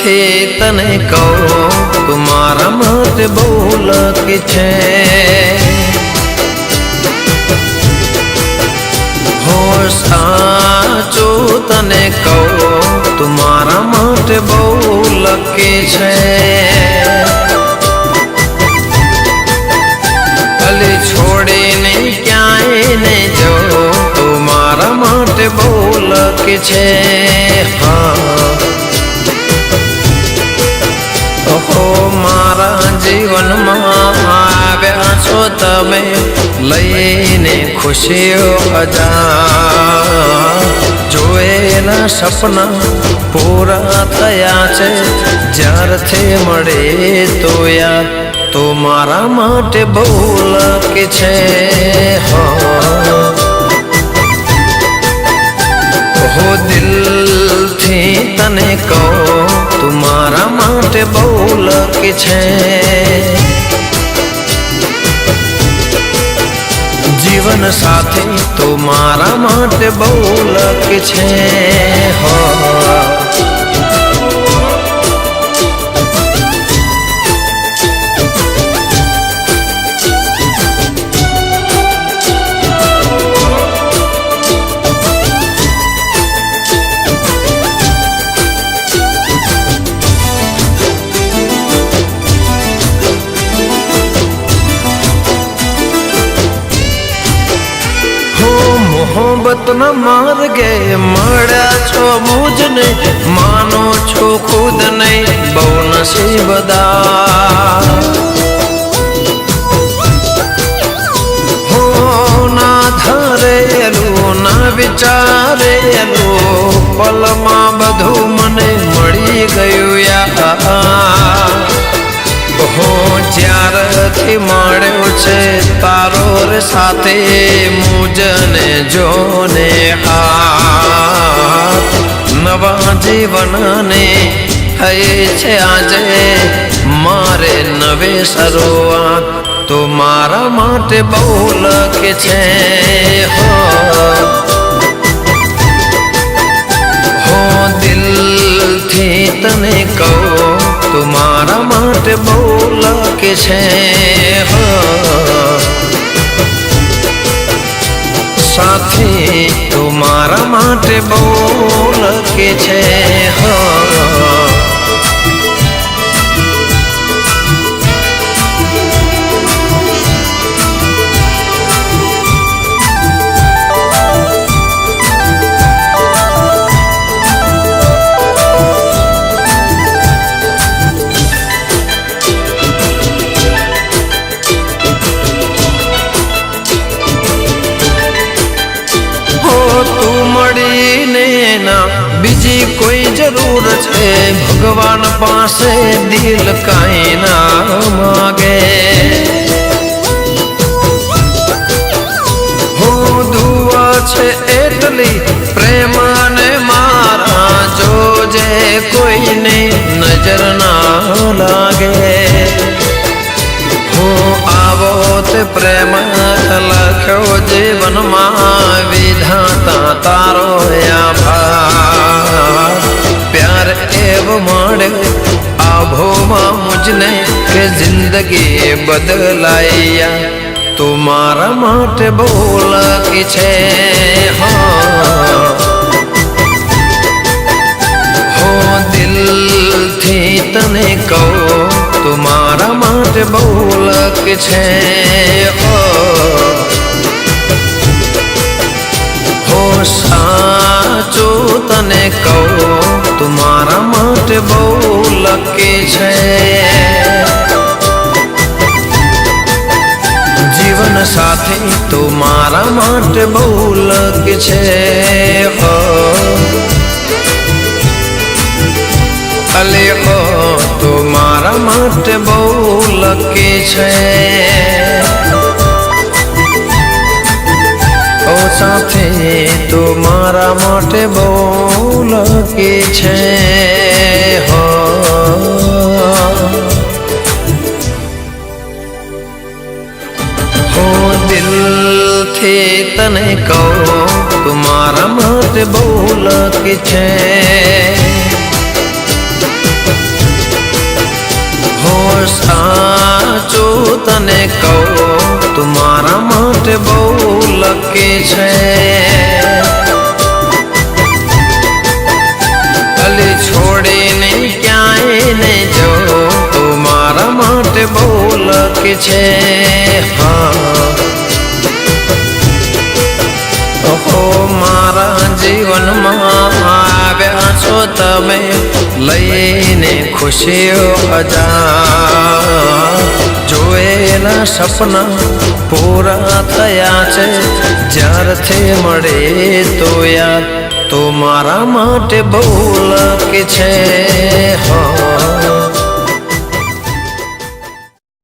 થી તને કહું તું મારા માટે બહુ લકી છે હો સાચું તને કહું તું મારા માટે બહુ લકી છે ભલે છોડીને ક્યાંય ને જો તું મારા માટે બહુ લકી છે ઓહો મારા જીવનમાં આવ્યા છો તમે લઈને ખુશીઓ હજાર જોયેલા સપના પૂરા થયા છે જ્યારથી મળે તો યાર તો મારા માટે બહુ લકી છે હો દિલથી તને કહું તું મારા માટે બહુ લકી છે જીવન સાથી તું મારા માટે બહુ લકી છે હો મોહબ્બતના માર્ગે મળ્યા છો મુજને માનો છો ખુદ નહીં બહુ નસીબદાર હો ના ધરેલું ના વિચારેલું પલમાં બધું મને મળી ગયું યાર હો જ્યારથી મળ્યો છે તારો રે સાથે મુજને જોને આ નવા જીવનને થઈ છે આજે મારે નવે શરૂઆત તો મારા માટે બહુ લકી છે હો દિલથી તને કહું તું મારા માટે બહુ લકી છે સાથી તું મારા માટે બહુ લકી છે બીજી કોઈ જરૂર છે ભગવાન પાસે દિલ કાંઈ ના માગે હો દુઆ છે એટલી પ્રેમને મારા જોજે કોઈને નજર ના લાગે હો આવો તે પ્રેમ લખ્યો જીવનમાં વિધાતા તારો આભાર પ્યાર એવો મળ્યો આભોમાં મુજને કે જિંદગી બદલાયા તું મારા માટે બહુ લકી છે હો દિલથી તને કહું તું મારા માટે બહુ લકી છે સાચું તને કહું તું મારા માટે બહુ લકી છે જીવન સાથી તું મારા માટે બહુ લકી છે અલે હો તું મારા માટે બહુ લકી છે ઓ સાથી તું મારા માટે બહુ લકી છે હો દિલથી તને કહું તું મારા માટે બહુ લકી છે છું તને કહું તું મારા માટે બહુ લકી છે ગલી છોડીને ક્યાંય ને જો તું મારા માટે બહુ લકી છે હા ઓહો મારા જીવનમાં આવ્યા છો તમે લઈને ખુશીઓ હજાર જોયેલા સપના પૂરા થયા છે જ્યારથી મળે તો યાદ તો મારા માટે બહુ લકી છે હા